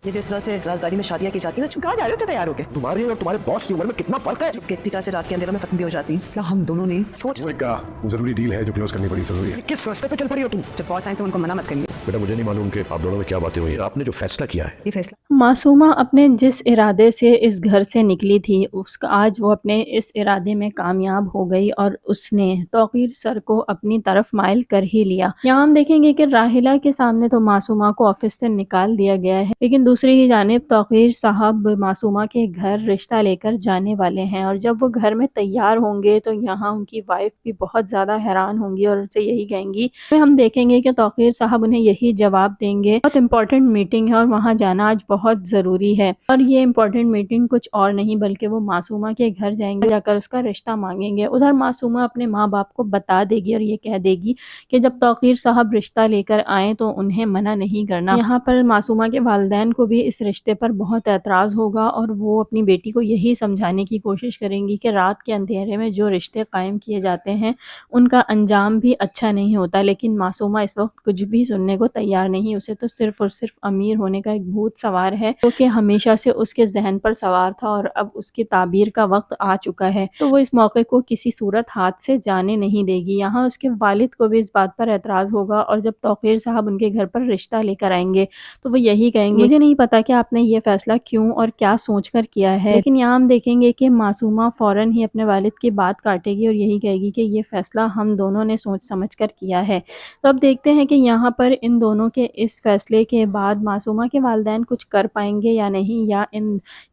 یہ جس طرح سے رازداری میں شادیاں کی جاتی ہیں نا، کہاں جا رہے ہوتے تیار ہو کے؟ تمہاری اور تمہارے باس کی عمر میں کتنا فرق ہے؟ جو کہ طرح سے رات کے اندھیروں میں ختم بھی ہو جاتی ہیں، کیا ہم دونوں نے سوچ وہ ایک ضروری ڈیل ہے جو کلوز کرنی بڑی ضروری ہے. کس راستے پہ چل پڑی ہو تم؟ جب باس آئیں تو ان کو منع مت کریے. بیٹا مجھے نہیں معلوم کہ آپ دونوں میں کیا باتیں ہوئی. آپ نے جو فیصلہ کیا ہے یہ فیصلہ معصومہ اپنے جس ارادے سے اس گھر سے نکلی تھی اس کا آج وہ اپنے اس ارادے میں کامیاب ہو گئی اور اس نے توقیر سر کو اپنی طرف مائل کر ہی لیا. یہاں ہم دیکھیں گے کہ راحلہ کے سامنے تو معصومہ کو آفس سے نکال دیا گیا ہے، لیکن دوسری ہی جانب توقیر صاحب معصومہ کے گھر رشتہ لے کر جانے والے ہیں، اور جب وہ گھر میں تیار ہوں گے تو یہاں ان کی وائف بھی بہت زیادہ حیران ہوں گی اور ان سے یہی کہیں گی. ہم دیکھیں گے کہ توقیر صاحب انہیں یہی جواب دیں گے، بہت امپورٹنٹ میٹنگ ہے اور وہاں جانا آج بہت ضروری ہے. اور یہ امپورٹنٹ میٹنگ کچھ اور نہیں بلکہ وہ معصومہ کے گھر جائیں گے، جا کر اس کا رشتہ مانگیں گے. ادھر معصومہ اپنے ماں باپ کو بتا دے گی اور یہ کہہ دے گی کہ جب توقیر صاحب رشتہ لے کر آئیں تو انہیں منع نہیں کرنا. یہاں پر معصومہ کے والدین کو بھی اس رشتے پر بہت اعتراض ہوگا اور وہ اپنی بیٹی کو یہی سمجھانے کی کوشش کریں گی کہ رات کے اندھیرے میں جو رشتے قائم کیے جاتے ہیں ان کا انجام بھی اچھا نہیں ہوتا. لیکن معصومہ اس وقت کچھ بھی سننے کو تیار نہیں. اسے تو صرف اور صرف امیر ہونے کا ایک بھوت سوار ہے جو کہ ہمیشہ سے اس کے ذہن پر سوار تھا اور اب اس کی تعبیر کا وقت آ چکا ہے، تو وہ اس موقع کو کسی صورت ہاتھ سے جانے نہیں دے گی. یہاں اس کے والد کو بھی اس بات پر اعتراض ہوگا اور جب توقیر صاحب ان کے گھر پر رشتہ لے کر آئیں گے تو وہ یہی کہیں گے مجھے نہیں پتا کہ آپ نے یہ فیصلہ کیوں اور کیا سوچ کر کیا ہے. لیکن یہاں ہم دیکھیں گے کہ معصومہ فوراً ہی اپنے والد کی بات کاٹے گی اور یہی کہے گی کہ یہ فیصلہ ہم دونوں نے سوچ سمجھ کر کیا ہے. تو اب دیکھتے ہیں کہ یہاں پر ان دونوں کے اس فیصلے کے بعد معصومہ کے والدین کچھ کر پائیں گے یا نہیں،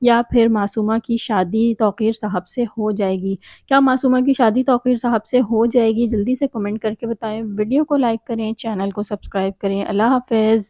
یا پھر معصومہ کی شادی توقیر صاحب سے ہو جائے گی. کیا معصومہ کی شادی توقیر صاحب سے ہو جائے گی؟ جلدی سے کمنٹ کر کے بتائیں. ویڈیو کو لائک کریں، چینل کو سبسکرائب کریں. اللہ حافظ.